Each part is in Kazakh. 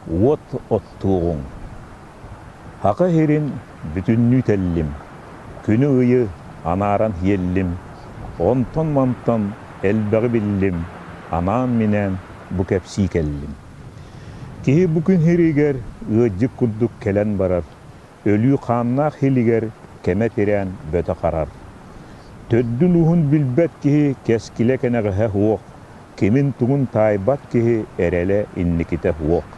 Уот оттуғың. Хақа херин бүтінні тәллім. Күні ұйы анаран еллім. Онтон мантан әлбәғі біллім. Анан менен бұ кәпсі кәллім. Кеге бүкін херигер ұйыджық күрдік кәлән барар. Өлі қаннақ хелігер кәмә терән бөті қарар. Төддін ұғын білбәт кеге кәскілі кәнәғі хуоқ. Кемін тұғын тайбат кеге әрәлі инникіті хуоқ.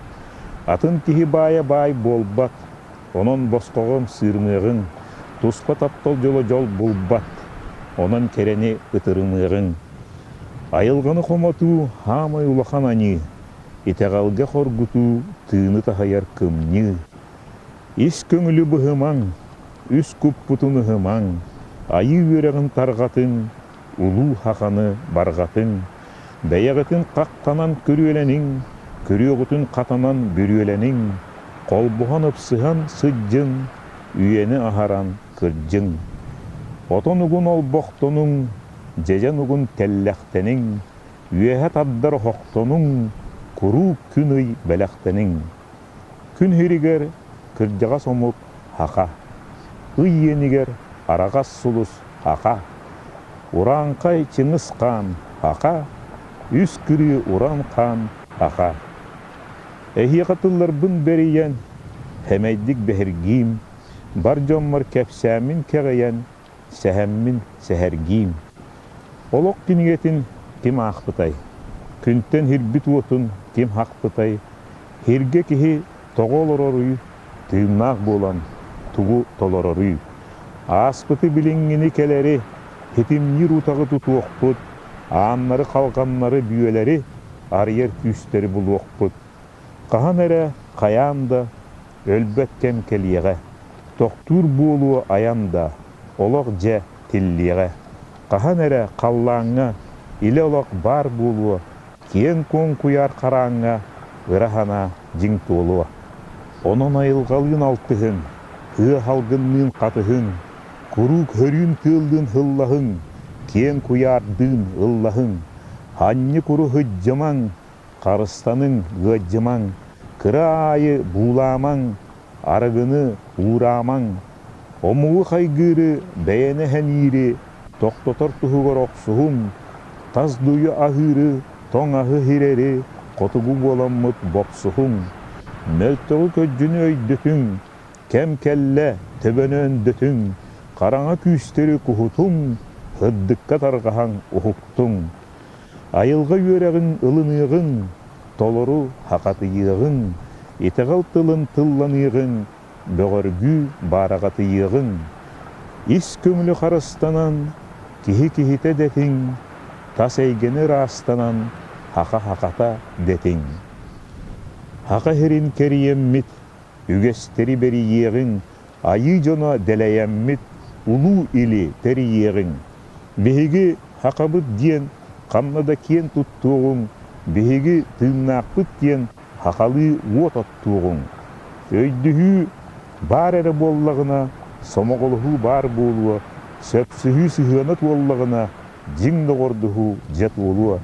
Атын тихи бая бай болбат, онон босқоғым сырмығын, тұспа таптал жолы жол болбат, онон керені ұтырмығын. Айылғаны қомату хамай улахан ани, итеғалға қоргуту тыны тахаяр кымны. Ис көңілі бұхымаң, үс күп бұтыны хымаң, айы өрегін тарғатын, улу хақаны барғатын, бәйәғытын қақтанан көріленің, Көріоғытын қатанан бүріөленің, қолбұған ұпсыған сұджын, үйені ахаран кірджін. Отон ұғын ол боқтоның, жежен ұғын тәлләқтенің, үйәхет аддар хоқтоның, күру күн ұй бәләқтенің. Күн херігер кірджіға сомып хақа, ұй енігер арағас сұлыс хақа. Уранқай чыңыз қан хақа, үс күрі уран қан хақа. Эхиғатылар бұн бәрейен, хәмәйдік бәхіргейм, бар жоммар кәпсәмін кәғайен, сәхәммін сәхәргейм. Олық кенігетін кем ақпытай, күнттен хирбіт отын кем хақпытай, херге кехе тоғолыр орый, тыймнақ болан, туғу толыр орый. Аспыты білінгені кәлері, хетімнер ұтағы тұту оқпыт, аннары қалғаннары бүйелері, арьер күстері бұл оқпыт. Қахан әрі қаянда, өлбәт кәм кәлиеғі, тоқтур болуы аянда, олық жә тіллиеғі. Қахан әрі қаллаңа, илі олық бар болуы, кен көн құяр қараңа, ұрахана жың толуы. Онын айылғалын алтығын, хы халғынның қатығын, күрік хөрін тылдың хыллағын, кен құярдың ыллағын, ханны күрі хүджімаң, Қарыстаның ғыджымаң, кірі айы буламаң, арығыны ұрамаң. Омуы қайгыры бәйені хәнері, тоқтотар тұхығыр оқсуғым, таз дұйы ахыры, тоң ағы херері, қотығу боламыт бопсуғым. Мөлттіғі көджіні өйдітің, кәм кәллә төбені өндітің, қараңа күстері күхутың, ғыддыққа тарғаң ұхықтың. Айылға өрәғін ылынығын, толыру хақатыйығын, етіғал тылын тылланығын, бөғіргү барағатыйығын. Ис көңілі қарыстанан, кехе-кехете дәтің, тас әйгені растанан, хақа-хақата дәтің. Хақа херін кәріеммит, үгестері бәрі еғің, айы жона дәләйеммит, улу илі тәрі еғің. Беге хақабыт ден, Қамнада кен тұттуғың, беге тымнақпыт кен хақалы от оттуғың. Өйдіхі бар әрі боллағына, сомоғылығы бар болуы, сөпсіхі сығанат боллағына, жыңды ғордығы жет болуы.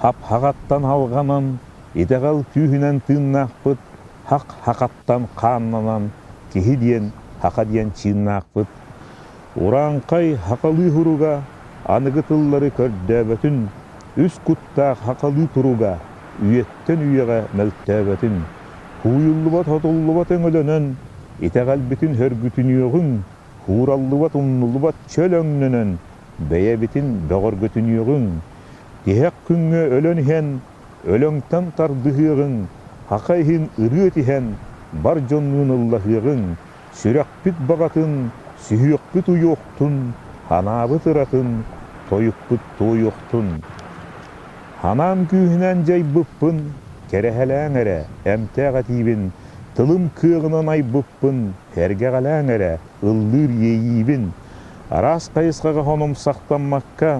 Хап-хақаттан алғанан, етеғал күйінен тымнақпыт, хақ-хақаттан қаннанан, кехі ден, хақа ден чыннақпыт. Уранқай хақалы ғыруға, Анығы тыллары көрдәбәтін, үс құттақ хақалы тұруға, үйеттен үйеға мәлттәбәтін. Хуйыллыбат отыллыбат өңілінен, етеғал бітін хөргүтін еғін, хураллыбат ұннылыбат чөл өңнінен, бәйе бітін бәғыргүтін еғін. Тихәк күнге өлін хен, өліңтен тардығығын, хақайхин ұрыт хен, бар жонның ұллағығын, сүрәк біт бағатын, сүйек біт ұйоқтын, Ханабыт ыратын, тойықпыт тойықтын. Ханам күйінен жай бұппын, кәрәхәләң әрі, әмтәға тейбін, тылым күйіғынан ай бұппын, әрге қаләң әрі, ұллыр ейбін. Арас қайысқаға хоным сақтанмаққа,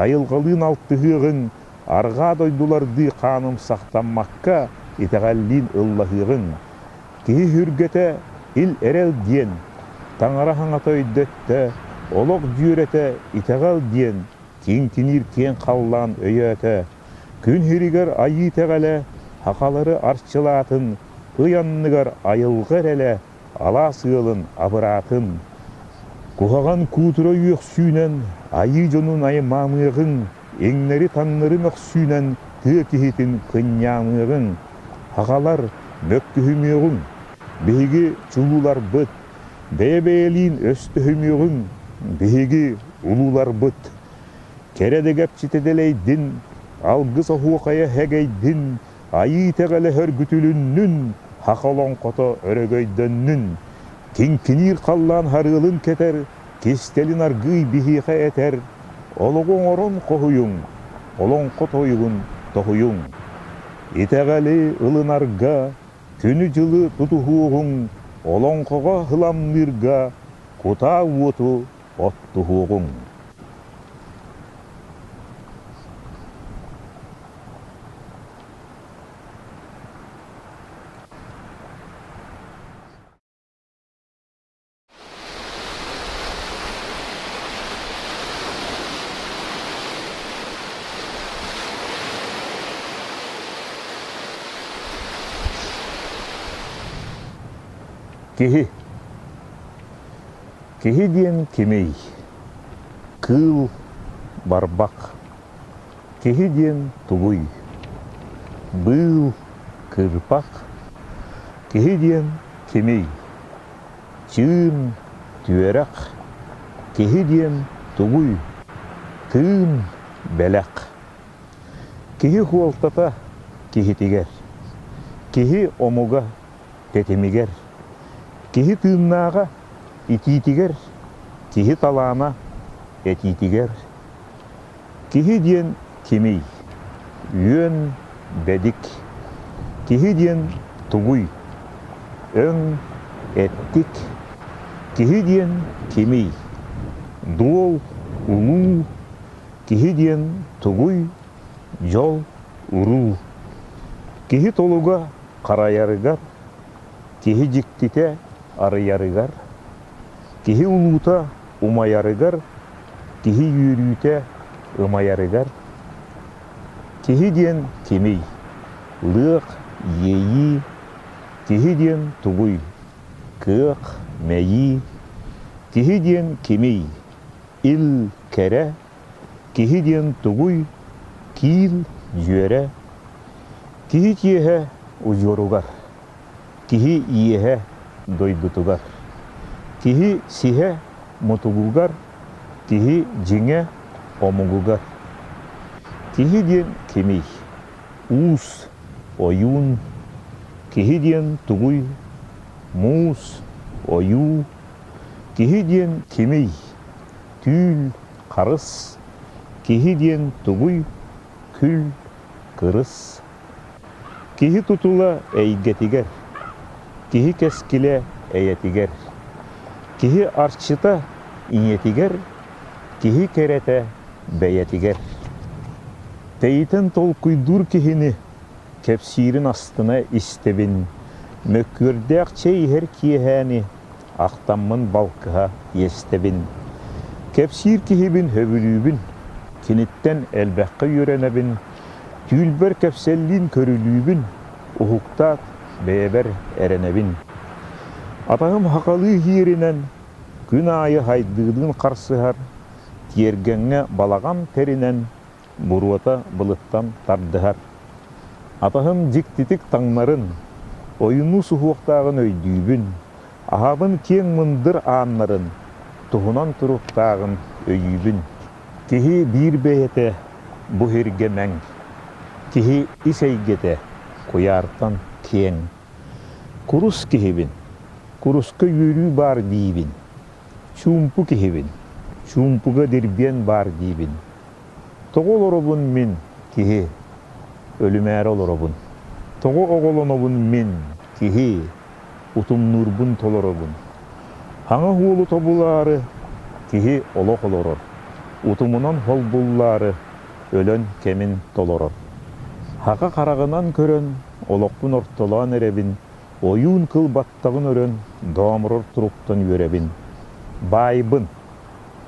айылғалын алттығығын, арға дойдуларды қаным сақтанмаққа, етеғаллин ұллағығын. Кейі хүргеті, ил әрел ден, таңара хаңатой дөтті, Олық жүйреті итеғал ден, кен тенір кен қаллан өйеті. Күн херігер айы тәғәлі, хақалары арчылатын, ыянныгар айылғар әлі ала сығылын абыратын. Кухаған кутура үйек сүйнен, айы жонун айы мамығын, еңнері таңнырын ақ сүйнен, тыө кехетін қыннямығын. Хақалар мөккүхімеғын, бейгі чулулар бұт, бәйбәйлін өстүхімеғын, бейгі улулар бұт. Кереді кәпчетеделейдін, алғыс ахуақая хәгейдін, айы тәғілі хөр күтіліннін, хақалан қото өрөгөйдөннүн. Кеңкинир қаллан харылын кетер, кестелин аргый бихиха этер. Олоғын орын қохуюң, олон қотойығын тохуюң. Итәғәлі ылынарға, күні жылы тұтухуғың, олон қоға хыламнырға, кута уоту оттухуғың. Кехи ден кемей, кыл барбақ, кехи ден тугуй, был кырпақ, кехи ден кемей, чын түйерақ, кехи ден тугуй, тын бәләқ. Кехи хуалтата кехи тегер, кехи омуға тетемегер. Кихи тыыннааға ититигер, кихи талаана этитигер. Кихи ден кемей, үйен бәдік. Кихи ден тугуй, өң әттік. Кихи ден кемей, дуол улу. Кихи ден тугуй, жол уру. Кихи толуға қараярыгар, кихи жіктите арыярыгар, кихи улута умаярыгар, кихи юрүйте ымаярыгар. Кихи ден кемей, лық ейі, кихи ден тугуй, кық мәйі. Кихи ден кемей, ил кәрі, кихи ден тугуй, кил жөре. Кихи тиеhe ужоругар, кихи иеhe дойдутугар, кихи сиhe мутугугар, кихи жиңе омугугар. Кихи ден кемей, уус оюн, кихи ден тугуй, муус ою. Кихи ден кемей, түл қарыс, кихи ден тугуй, күл кырыс. Кихи тутула әйгетигер, кихи кескиле әйетигер, кихи арчыта инетигер, кихи керете бәйетигер. Тәйтін толкуйдур кихини кепсирин астына истебин, мөккөрдәк чейхер киехәни ақтаммын балкыға естебин. Кепсир кихибин хөбүлүүбүн, киниттен әлбәққы үйренебин, түйілбір кәпселлин көрілүүбін, ұхуқтақ бәйбір әренебін. Атағым хақалы хиерінен, күн айы хайдыдың қарсығар, тергенге балағам терінен, бұруата бұлыттан тардығар. Атағым жіктітік таңнарын, ойыну сұхуқтағын өйдүйбін, ағабын кен мұндыр аннарын, тұғынан тұруқтағын өйібін. Кехи бір бәйеті бұхерге мәң, кихи исейгете куяртан кең. Курус кихибин, куруска юрүү бар дейбин. Чумпу кихибин, чумпуга дербен бар дейбин. Тоғол оробун мен кихи, өлүмәр олоробун. Тоғы оголонобун мен кихи, утумнурбун толоробун. Хаңа хуолу тобулары кихи олох олорор. Утумунан холбуллары өлөн кемин толорор. Хақа қарағынан көрін, олықпын ортолан әребін, ойын қыл баттағын өрін, домырыр тұруқтан өребін. Байбын,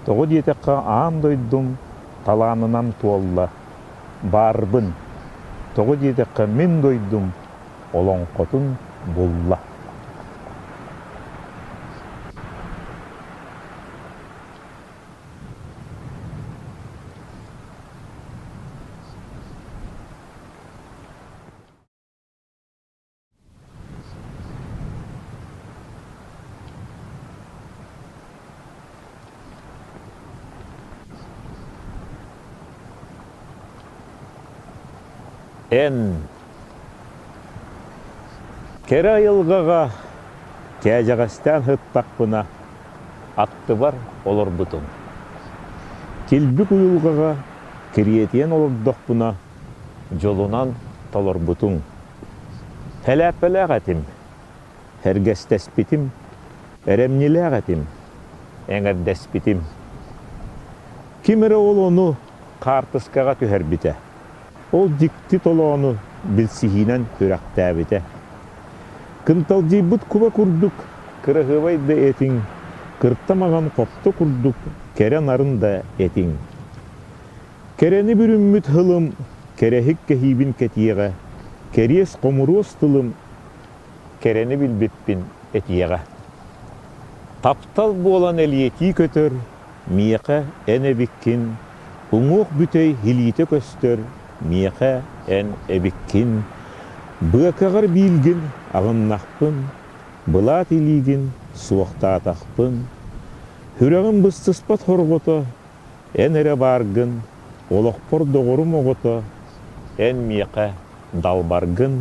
тоғы детеққа ам дойдым, таланынан туалла. Барбын, тоғы жетекке мен дойдум олоңқотун болла. Кері айылғаға кәжағастан хыттақпына атты бар олар бұтын. Келбік ұйылғаға кіриетен олырдықпына жолунан толар бұтын. Хәләппәләғ әтім, әргәстәспетім, әрәмнеләғ әтім, әңірдәспетім. Кемірі ол оны қартысқаға түхәр біті. Ол дикти толуаны білсихинен көрәқтә біті. Кынтал жейбіт күбі күрдік, кіріғывайды әтің, кырттамаған қопты күрдік, кәрі нарында әтің. Кәрәні бір үмміт хылым, кәрәхік кәхейбін кәтиеға, кәрес қомырос тылым, кәрәні білбеппін әтиеға. Таптал болан әлиеті көтір, мияқа ән әбіккін, ұңық бүтей хилиті көстір, мияқа ән әбіккін. Бұғақағар білгін, ағыннақпын, бұлат илигін, суақта атақпын. Хүрағын бұстыспат хорғыты, ән әрі баргын, олықпыр доғырым оғыты, ән мияқа дал баргын.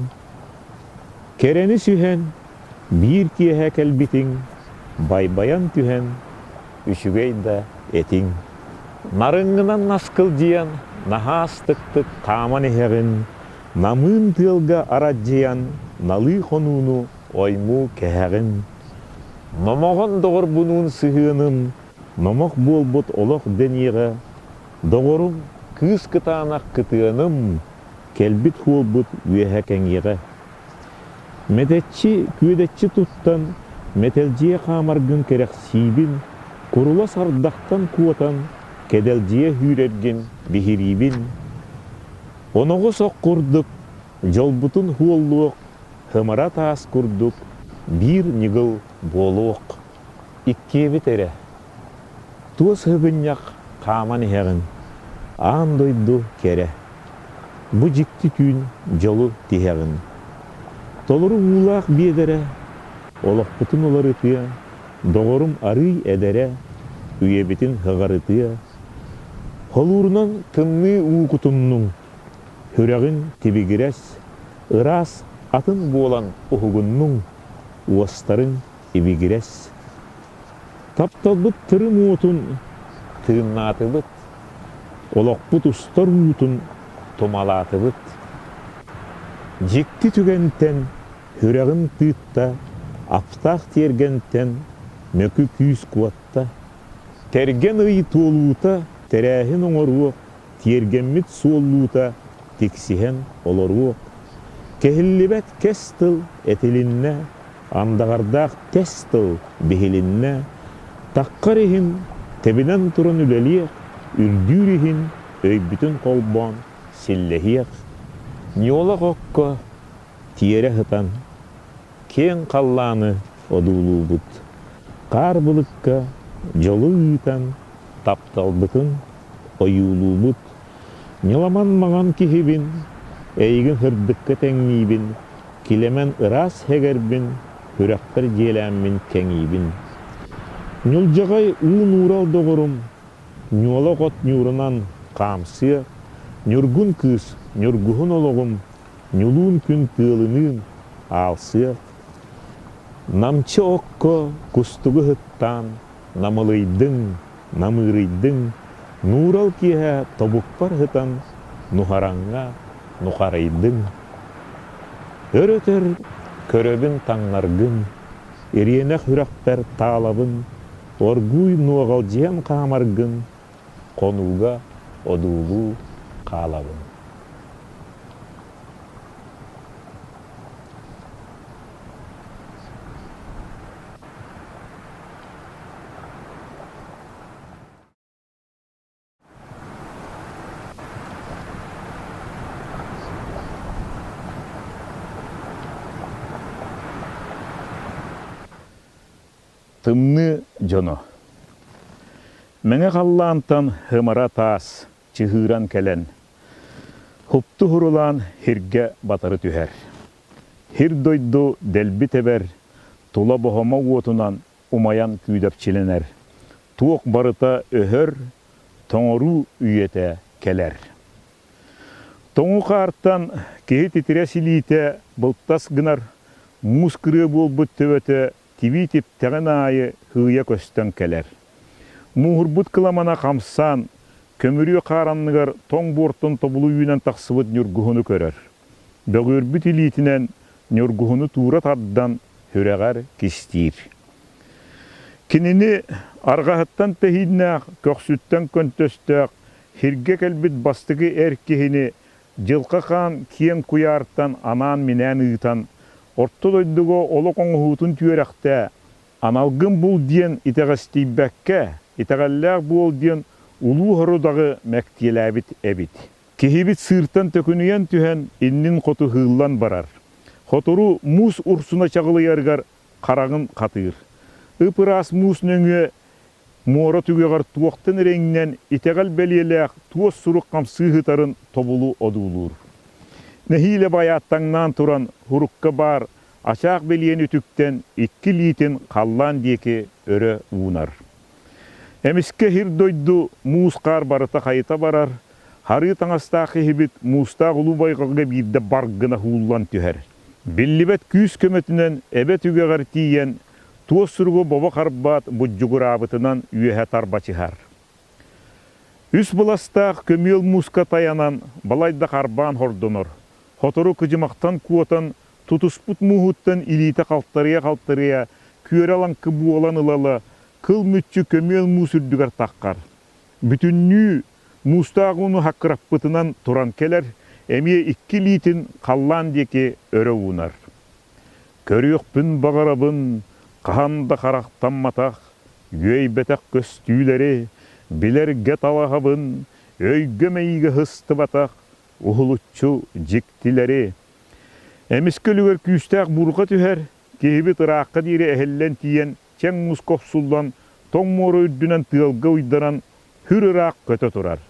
Кәрәні сүйен, бір киеға кәлбітің, байбаян түхен, үшігейді әтің. Нарыңынан насқыл диян, нахастықтық таман әғін, намын тылға араджиян, налы қонуыну ойму кәғін. Номоғын доғыр бұнуын сығыным, номоқ бол бұт олық дәнеға, доғырым кыз кытанақ кытыным, кәлбіт хол бұт өйәхә кәңеға. Мәтәтчі көйдәтчі тұттан, мәтәлжие қамарғын кәрәқ сейбін, құрула сардақтан куатан, кәдәлжие хүрерген бихирибін. Оноғы соқ құрдық, жолбутын хуоллуық, хымара таас құрдық, бір нигыл болуық. Иккебі тәрі. Туыз хыбынняқ қаман еғін, аң дойду кәрі. Бұ жікті түйін жолу тихеғін. Толыры улақ бедері, олық бұтын олар үтія, доғырым арый әдәрі, үйебетін хығарытыя. Холурынан тымны уқытымның, хүрәғін тебегірәс, ырас атын болан ұхығынның, уастарын ебегірәс. Тапталбыт тырым отын, тыыннатыбыт, олақпыт ұстар ұтын, томалатыбыт. Жекті түгенттен, хүрәғін тыытта, аптақ тергенттен, мөкі күйіс куатта. Терген ұй толуыта, тәрәхін оңыруық, тергенмет суолуыта, тексиhen олоруок. Кехиллибет кестыл этилинне, андағардақ тестыл бихилинне, таққарихин тебінен тұрын үлелиек, үрдүрихин өйбүтін қолбан силлехиек. Ньола қоққа тиере хытан, кен қалланы одулубут. Қар бұлыққа жолу үйтан, тапталбытын ойулубут. Неламан маған кихибин, әйгін хырдыққа тәңнейбін, келемен ырас хегербін, хүрәқтір желәмін кәңейбін. Нюлжағай уын урал доғырым, нюала қот нюрынан қамсыя, нюргун кыз, нюргуғын олығым, нюлуын күн тылынын алсыя. Намчы оққа күстігі хыттан, намылыйдың, намырыйдың, нурал киһә тобукпар хытан, нухараңға, нухарайдың. Өрөтер көрөбін таңнаргын, ириенек хүрәқтер таалабын, оргуй нуағалжиям қамаргын, қонуға одулу қалабын. Тымны жоно. Мәңе қаллаантан хымара таас, чыхыран кәлен. Хупту хурулан хирге батары түхер. Хир дойду дәлби тебер, тула бохома уотунан умаян күйдәп чиленер. Туок барыта өһөр, тоңору үйете келер. Тоңу қарттан кеһи титире силиите былтас гынар, мус кыры болбут төбөтө тибитип тәгін айы хыя көстөн келер. Мухурбут кыламана қамсан, көмүрү қаранныгар тоң бортын тобулу үйнен тақсыбыт нүргухуну көрөр. Бөгөрбүт илитинен нүргухуну тура таддан хүрәгәр кистир. Кинини арғахыттан тәхиднәк, көксүттен көнтөстәк, хирге кәлбит бастығы әркехini жылқа қан киен куярттан анан минән ыйтан, орто дойдуго олы коңухутун түйерәкті, аналгын бұл диен итәгәстейбәккә, итәгәлләк бұл диен улу хорудағы мәктеләбит әбит. Кехибит сыртан төкүнүйен түһен иннин қоту хыллан барар. Хотуру мус урсуна чағылы яргар қарағын қатыр. Ыпырас мус нөңе мора түгегар туақтын реңнен итәгәл бәлиеләк туос сурук қамсыхытарын тобулу одулур. Нәхиле баяттаңнан туран хурукка бар, ашақ белиен үтүктен икки литин қаллан деке өрі уынар. Әміске хир дойду мус қар барыта қайта барар, хары таңаста хебит муста ғылу байғаға бирді баргына хуллан түхер. Беллибет күз көметінен әбет үгеғар тиен, туос сұрғы боба қарбат бұджуғыр абытынан үйеге тарбачығар. Үс бұластақ көмел муска таянан балайда қарбан хордонор. Хотору күжімақтан куотан тутуспут мухуттан илиті қалтария, күйералан кыбу olan ылалы, кыл мүтчі көмел мус үрдігар таққар. Бүтінні мустағыны хаққыраппытынан туран келер, әмие икки литин қаллан деке өрі уынар. Көріөкпін бағарабын, қағанда қарақтан матақ, өй бәтәк көстүйлері, білерге талағабын, өйгі мейгі хысты батақ, ұғылытчу жектілері. Әміскөлігер күйістәк бұрға түхер, кейбі тұраққа дейірі әхеллен тиен, чәң мұз қопсулдан, тоң моры өйдінен тылға ұйдаран, хүр ұрақ көті тұрар.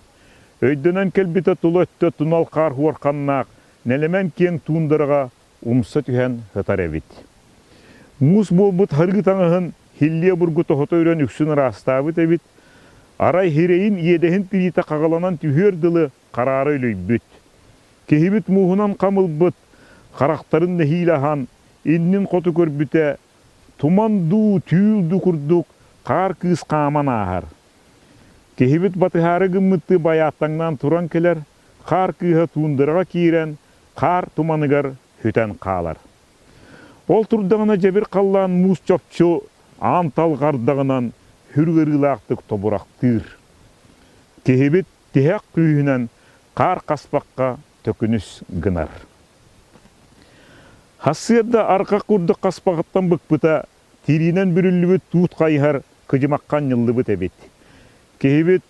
Өйдінен кәлбіті тұлы өтті тұнал қар хуарқаннақ, нәлемен кен туындырға умса түхен ғытар әбіт. Мус болбут харгы таңығын хилле бұргыты хота өрен үксін растабыт әбіт, арай хирейін едехін пирита қағаланан түхерділі қарары өлөйбіт. Кехибіт муғынан қамылбыт, қарақтарын нәхилахан, иннин қоты көрбіте, туманду, түйілді күрдік, қар кыз қаман ағар. Кехибіт батыхары гыммытты баяттаңнан туран келер, қар кыға туындырға кейрен, қар туманыгар хүтен қалар. Ол турдағына жабір қаллан мус чопчу антал қардағынан хүргірілақтық тобырақтыр. Кехибіт тихек күйінен қар қаспаққа төкініс гынар. Хассиядда арқа құрдық қаспағыттан бұқпыта, тиринен бүрілігі туут қайхар күжімаққан йыллы бұт әбет. Кехибіт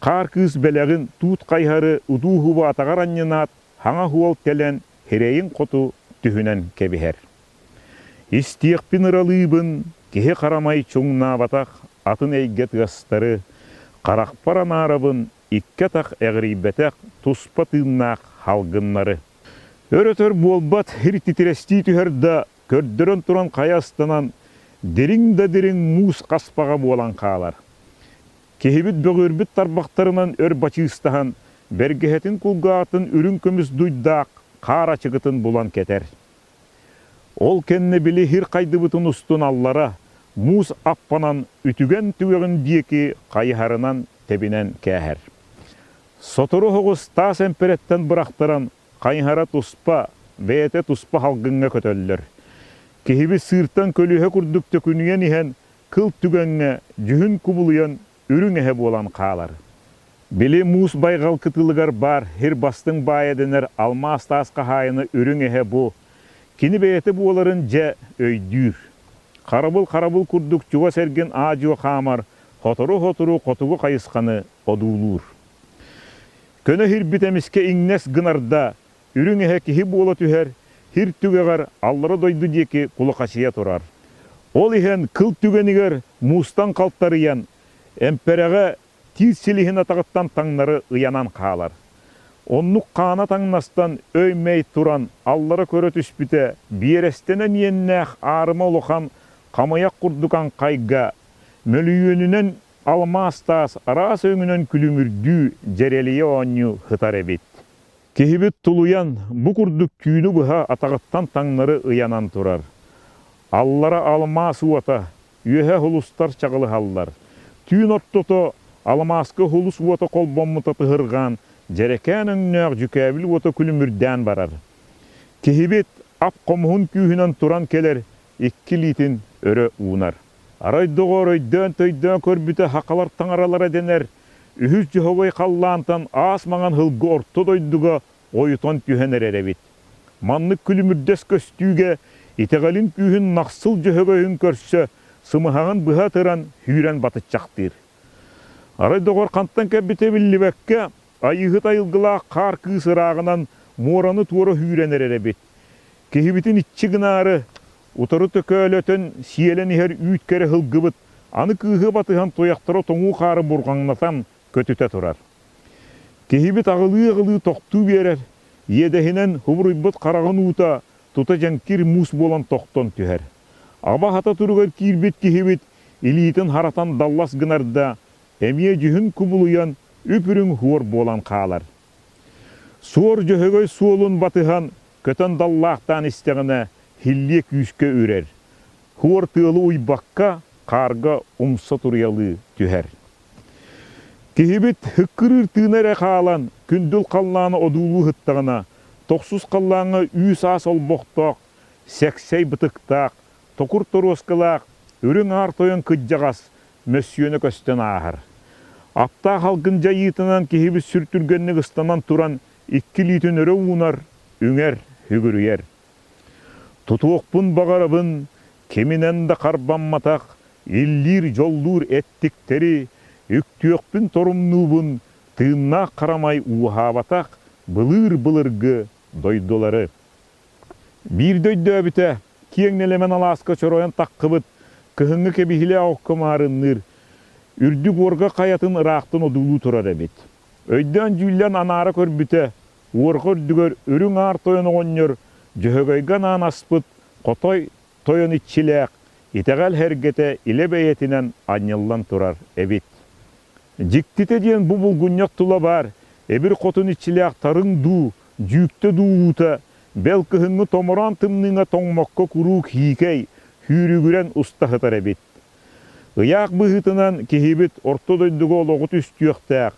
қар кыз бәләғін туут қайхары ұдуғыва атағар анненат, хаңа хуал кәлен херейін қоту түхінен кәбіхер. Истиекпін ыралыбын, кеhe қарамай чоңна батақ, атын әйгет ғастары, қарақпаран арабын, иккетақ әғірейбәтәқ, тұспа тыыннақ халғыннары. Өрөтөр болбат хир титирести түхерді, көрдірін тұран қаястанан, дерің мус қаспаға болан қалар. Кехебіт бөгөрбіт тарбақтарынан өр бачыстаған, бәргехетін күлғатын үрін көміс дуйдақ, қар ачығытын болан кетер. Ол кенне білі хир қайды бұтын ұстын аллара, мус аппанан үтіген түгігін декі қайхарынан тебінен кәхер. Сотыры хоғыз тас әмпереттен бұрақтыран, қайхара тұспа, бәйеті тұспа халғынға көтөлілер. Кехебі сырттан көліге күрдік төкінуен ихен, кыл түгенге жүхін күбылыян үрін әхе болан қалар. Білі мус байғал кытылығар бар, хир бастың байеденер алма астасқа хайыны үрін әхе бұ, кені бәйеті боларын жә өйдүр. Қарабыл күрдік жуға сәрген ажуға қамар, хотору қотуғы қайысқаны одулур. Көні хир бітеміске иңнес гынарда, үрін әхе кехі бола түхер, хир түгеғар аллары дойды деке құлы қашия тұрар. Ол иһен кыл түгенигер мустан калттарыян, эмпереге тирсилихин атағыттан таңнары ыянан қалар. Оннук қана таңнастан өймей туран, аллары көрі түспіте, биерестенен еннәқ арыма олухан, қамаяқ құрдукан қайга, мөлүйөнінен алмастас, арас өңінен күлімірді жерелие оню хытар эбит. Кехибит тулуян, бұ құрдук күйіні бұға атағыттан таңнары ыянан турар. Аллара алмас уата, үйе хулустар чағылы халлар. Түйін оттото, алмаскы хулус уата қолбоммыта тығырған, жерекән өңнәқ жүкәбіл уата күлімірден барар. Кехибит ап қомығын күйінен туран келер, икки литин өрі уынар. Арайдығыр өйден төйден көрбіті хақалар таңаралара денер, үхіз жүховай қаллантан ас маған хылғы орты дойдыға ойытон түйенер әребит. Манны күлімірдес көстүйге, итеғалин күйін нақсыл жүховайын көрсі, сымығағын бұға тыран хүйрен батычақтыр. Арайдығыр қанттан кәбіте білібәкке, айығыт айылғыла қар күйсырағынан мораны туыры хүйренер әребит. Кехибитин итчі гынары, утары төкөлөтөн сиелен ихер үйткері хылғыбыт, аны күйі батыған тояқтыры тоңу қары бұрғаңнатан көтіте тұрар. Кехибит ағылы тоқту берер, едехінен хубырыйбыт қарағын ута, тута жанкир мус болан тоқтон түхер. Аба хата тұрғыр кирбет кехибит, илийтін харатан даллас гынарда, әмие жүхін күбылуян, үпірің хуор болан қалар. Суор жөхөгөй суолун батыған, көтөн даллақтан істеғіне, хилле күйіске үрер. Хуор тылы уйбаққа, қарға умса турялы түхер. Кехибит хыққырыр тыынары қалан, күнділ қалланы одулу хыттағына, тоқсус қаллаңы үйс ас ол боқтақ, сәксәй бытықтақ, тоқыр торосқылақ, үрің артойын күджағас, мөссүйені көстен ағыр. Апта халқын жайытынан кехибит сүртүргенні қыстанан туран, икки литін өрі уынар, үңер, үгірүйер. Тутуықпын бағарабын, кеминен да қарбанматақ, иллир жоллур әттіктері, үктіөкпін торумнубын, тыынна қарамай уғабатақ, былыр-былырғы дойдолары. Бір дойды өбіте, киеңнелемен аласка чороян таққыбыт, кыхыңы кебихіле ауқымарынныр, үрдік орға қаятын ырақтын одулу тұрар әбет. Өйден жүллен анары көрбіте, орғы үрдігер үрің ар тойын оңныр, жөхөгайган ан аспыт, қотой тойын итчіләқ, итәғәл хәргеті иле бәйетінен аньыллан тұрар әбет. Жіктіте дейін бұл бұлғыннақ тұла бар, әбір қотын итчіләқ тарың ду, жүйікті дууыта, бәл кыхыңы томыран тымныңа тоңмаққа күру хикей, хүрігірен ұста хытар әбет. Ыяқ бұғытынан кехибет орто дойдығы олығыт үстіяқтақ,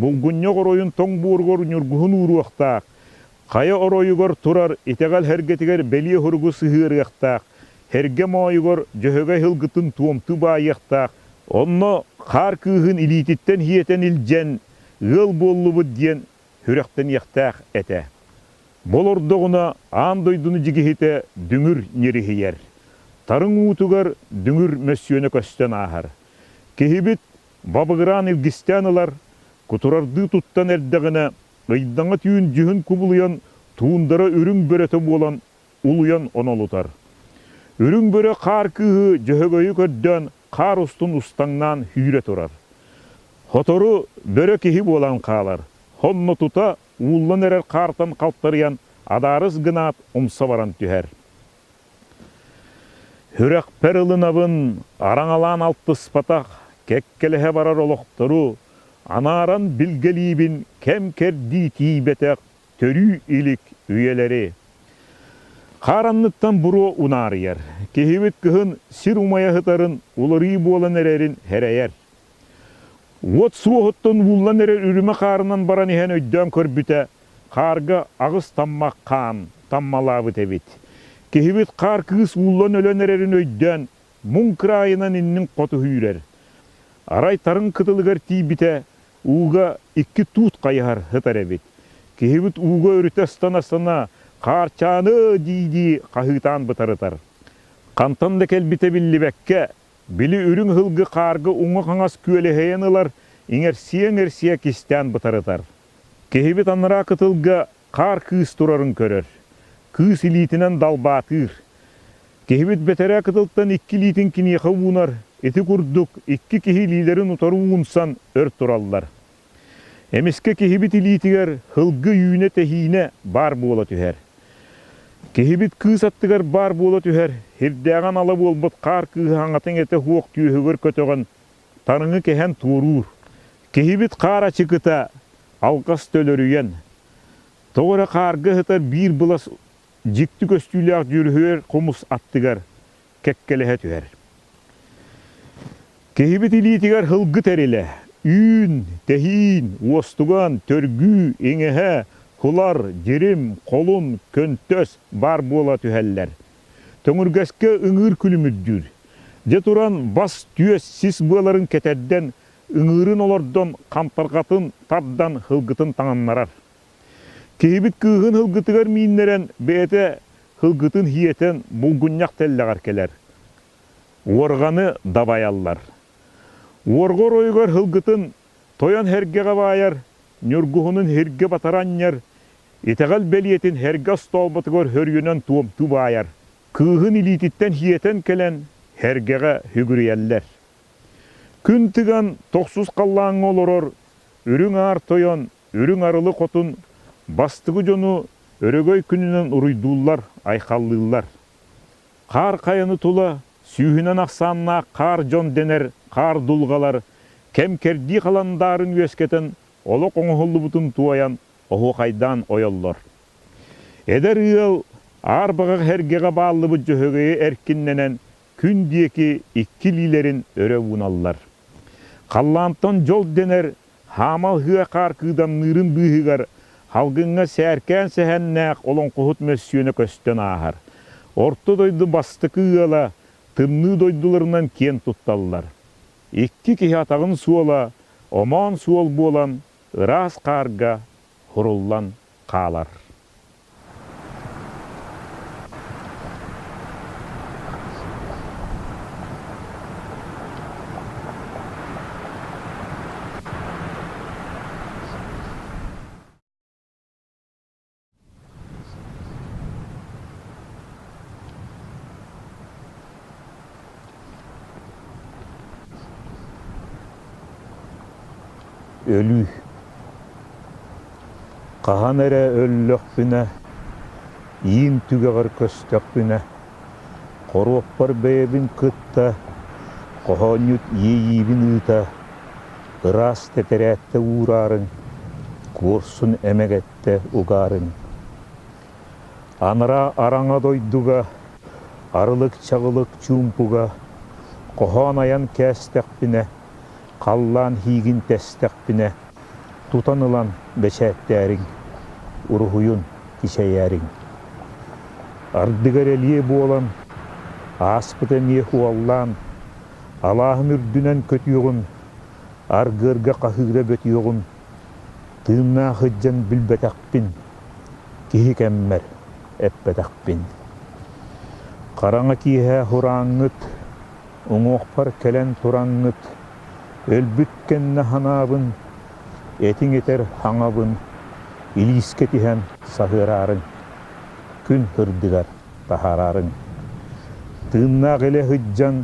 бұлғыннақ оройын тоң бұырғыр нүргіхін ұруақтақ, қайы оройығыр тұрар итәғәл хәргетігер бәлие хұрғы сығырықтақ, хәрге майығыр жөхіға хылғытын туымты байықтақ, онны қар күйін илитеттен хиетен илжен, ғыл болы бұдден хүректен яқтақ әті. Бұл ордығына ан дойдыны жігіхеті дүңір нерихiyер. Тарың уутугар дүңір мөссүйені көстен ағар. Кехибит бабығыран илгістенілар, күтұрарды тұттан әрдіғіне, ғайдаңа түйін жүхін күбылыян, туындары үрің бөреті болан, улыян онолутар. Үрің бөрі қар күйі жөхөгөйі көрден, қар ұстын ұстаңнан хүйре тұрар. Хотору бөрі кехи болан қалар. Хонны тұта, улын әрер қартан қалттарыян, адарыз гынат умса баран түхер. Хүрек пәрілінабын араңалан алты спатақ, кәккеліхе барар олықтыру, анаран білгелейбін кәмкерді тейбетек төрі илік үйелері. Қаранныттан бұру унар ер, кехебет кіхін сир умая хытарын улыры болан әрерін хәрәйер. От суғыттын улан әрер үріме қарынан баран ехен өйден көрбіте, қарға ағыз таммақ қан, таммалабы тәбет. Кехибет қар кыз улан өлен әрерін өйден, мұң крайынан иннің қоты хүйрер. Арай тарын кытылығар тейбіте, уға икки туут қайығар хытар әбет. Кехибет уға өріте станасына, қар чаны дейді қағытан бұтарытар. Қантан да кәлбіте білі бәкке, білі үрің хылғы қарғы ұңы қаңас көлі хейенілар, иңерсия кестен бұтарытар. Кехибет аныра кытылға қар кыз тұрарын көрер. Кыз илитінен далбатыр. Кехибит бетере кытылттан 2 литин кинеха уунар, эти курдук 2 кихи лилерин утару уунсан өр тураллар. Эмеске кехибит илитигер хылгы үйіне тәхиіне бар буола түхер. Кехибит кыз аттыгар бар буола түхер, хирдәган ала болбут қар кыһы аңатын эте хуок түйөгөр көтөгөн тарыңы кеһен турур. Кехибит қар ачыкыта алқас төлөрүйен. Тоғыра қарғы хытар бир былас жикті көстүләк жүрүөр комус аттыгар кеккелеһе түһер. Кехибит илитигер хылгы териле. Үн, тәхин, уостуган, төргү, эңеһе, хулар, жерим, колун, көнтөс бар буола түһәлләр. Төңүргәскә ыңыр күлүмүддүр. Же туран бас түйөс сис буаларын кетерден ыңырын олордон камтаргатын тардан хылгытын таңаннарар. Кехибит кыыгын хылгытыгар мииннерен бээте хылгытын хиетен булгунняк теллегар келер. Уорганы дабаяллар. Уоргор ойгор хылгытын тоян хергеге бааяр, нюргуһунун херге батаранняр, итегал белиетин херге столбатыгор хөргөнөн туомту бааяр. Кыыгын илититтен хиетен келен хергеге хүгүрияллер. Күн тыган токсус каллаң олорор, үрүң аар тоян, үрүң арылы котун, бастыгы жону өрөгөй күнүнөн уруйдуулар, айкаллыылар. Кар кайыны тула, сүйүнөн аксанна кар жон денер, кар дулгалар, кем керди каландарын өскетен, оло коңохуллубутун туаян, оху кайдан ойоллор. Эдер ыал, арбага хергеге бааллыбыт жөхөгөйө эркинненен, күн диеки 2 лилерин өрө уналлар. Каллантон жол денер, хамал хыа кар кыдан нырын быхыгар, халгыңа сәркен сәхәннәк олон кухут мөссүйөне көстен ахар. Орто дойду бастыкы ыала, тымны дойдуларынан кен тутталлар. 2 кихи атағын суола, оман суол болан, ырас қарга хуруллан қалар. Ölü. Qahan ere öllök büne, iğin tügeğir köstök büne, koruppar beyebin kıtta, kohonyut yeyibin ıta, ıras teterette uğrarın, kursun emegette ugarın. Anıra arana doyduga, arılık çağılık çumpuga, kohan ayan kestek büne, kallan higin testekbine, tutanılan beşetlerin, uruhuyun kişeyerin. Ardıgar eliye boğulan, aspıda mehuallan, Allah'ım ürdünen kötüyoğun, argırga kahıra bötüyoğun, tığına hıccan bilbetakbin, kihik emmer epbetakbin. Karana kihe hurangıt, uŋoqpar kelen turangıt, ölbütkenne hanabın, etin eter hangabın, iliske tihen sahırarın, gün hırdıgar tahararın. Tığına gele hıccan,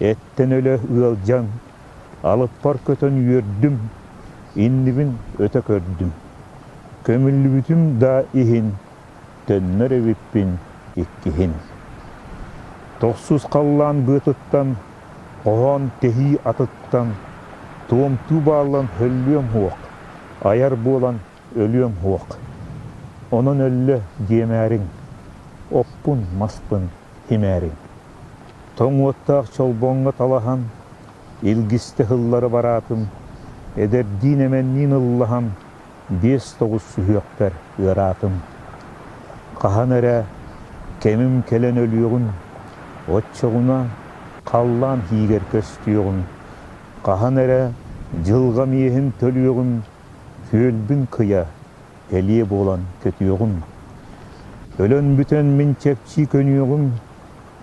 etten öle ığalcan, alıppar kötön yördüm, innibin öte kördüm. Kömüllü bütüm da ihin, tönner evippin ikkihin. Toksuz kallan gıtıttan, Oğan tehi atıttan, tuğumtu bağlan höllüyüm huok, ayar boğulan ölüyüm huok. Onun öllü gemerin, oppun maspın himerin. Toң ottaq çolboğuna talahan, ilgiste hılları baratım, eder dinemennin ıllaham, 5-9 sühüyökber ıratım. Qahan ere, kemim kelen ölüyün, otçoğuna, kallan higer köstüyoğun, qahan ere jılga miyehim tölüyoğun, kölbün kıya eliye boğulan kötüyoğun. Ölön büten minçekçi könüyoğun,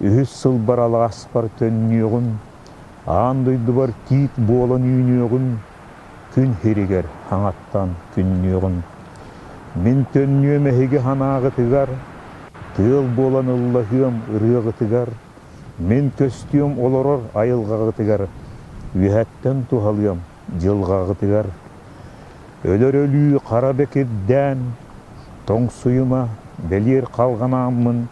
ühüs sılbaralı aspar tönüyoğun, ağan duydubar tit boğulan üyünyoğun, kün heriger haŋattan künnyoğun. Min tönüyöme hegi hanağı tıgar, Тыл болан ыллахым ырыгытыгар, мен көстүм олорор айылгагытыгар, үйәттен тухалыям жылгагытыгар. Өлөр өлүү кара бекедден, тоң суюма белер калганаммын,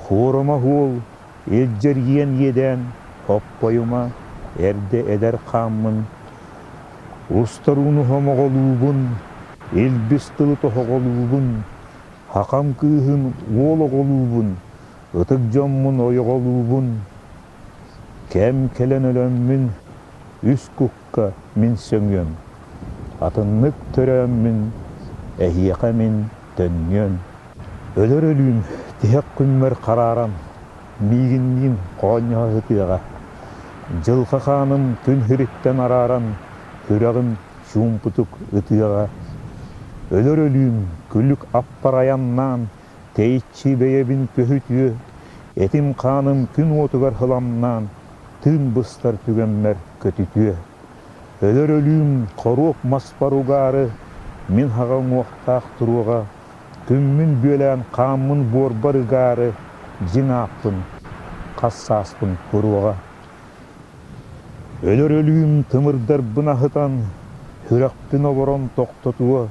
хурума хул элжер иен еден, хоппоюма эрде эдер каммын. Устаруну хомоголуубун, элбис тылы тохоголуубун, хакам кыыхын уологолуубун, ытык жоммун ойоголуубун. Кем келен өлөммүн, үс кукка мин сөңөм, атыннык төрөммүн, эхиэка мин төннөм. Өлөр өлүүм, тиһек күммөр караарам, мигиннин кооньяга ытыага. Жылка ханым күн хириттен араарам, хүрагым шумпутук ытыага. Өлөр өлүүм, күлүк аппар аяннан, тейитчи бейебин пөһүтүө, этим ханым күн отугар хыламнан, тын быстар түгеммер көтүтүө. Өлөр өлүүм, коруоп маспаругары, мин хаган уактаак туруга, күммүн бөлән каммын борбарыгары, жиңааппын, кассааспын куруга. Өлөр өлүүм, тымырдар бынахытан, хүракпин оборон токтотуа,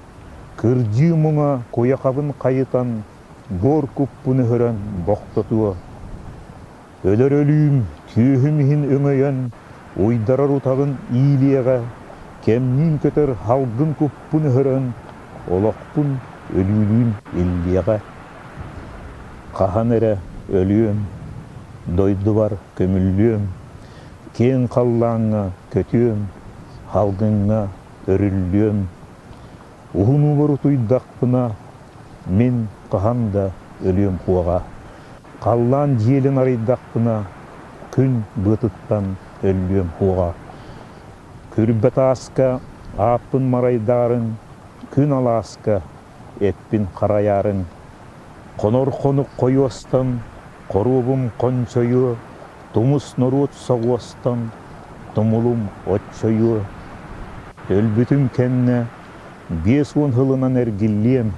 кыржыы муңа куякабын кайытан, бор куппуны хөрөн боктотуа. Өлөр өлүүм, түйөһүмихин өңөйөн, уйдарар утагын иилиэға, кемнин көтөр халгын куппуны хөрөн, олокпун өлүүлүүм иллиэға. Кахан эре өлүүм, дойду бар көмүллүүм, кен каллааңа көтүөм, халгыңа өрүллүүм. Ухуну бору туйдакпына, мен каханда өлүүм хуага. Каллаан жиелин арыйдакпына, күн бытыттан өлүүм хуага. Күрбет ааска ааппын марайдарын, күн алааска эппин караярын. Конор конук коюастан, коруубум кончою, тумус норуот согуастан, тумулум отчою. Өлбүтүм кенне, 5-10 хылынан эргиллием,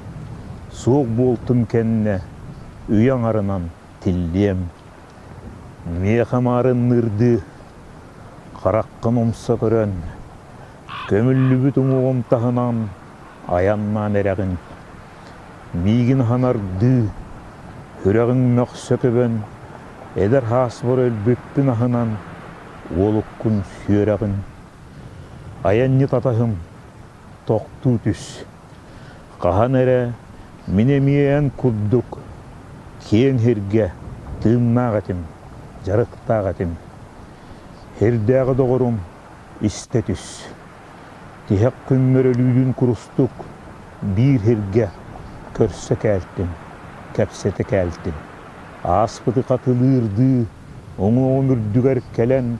суок болтум кенне, үй аңарынан тиллием. Мехамарын нырды, караккын омса көрөн, көмүллүбүт уңугум тахынан, аяннан эрегин. Мигин ханарды, хүрагын мөксө көбөн, эдер хасбор өлбүппүн ахынан, олуккун сүйөрагын. Аянны татахым, токтуу түс. Кахан эре, минемиен куддук, кең херге, тымнагатым, жарыктагатым. Хердегі доғырым, исте түс. Тихек күммөр өлүүдүн курустук, бир херге, көрсө кәлтим, кәпсеті кәлтим. Аспыты қатылырды, оңу өмүрдүгер келен,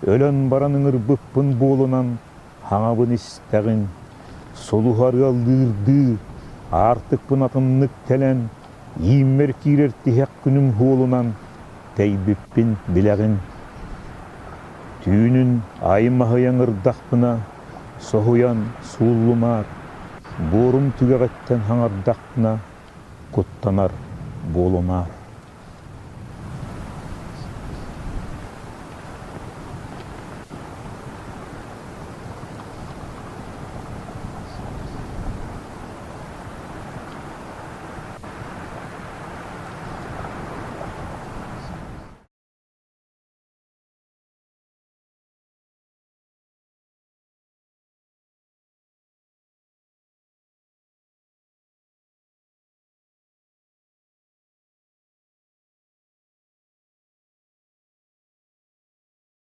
өлөн баранын ырбыппын болунан, хаңабын истегин. Солухары алырды, артыкпын атымнык телен, ийммер кирер тихек күнүм болунан, тейбиппин билегин. Түйүнүн айымахыяң ырдакпына, сохуян сууллумар, борум түгегеттен хаңардакпына, куттанар болунар.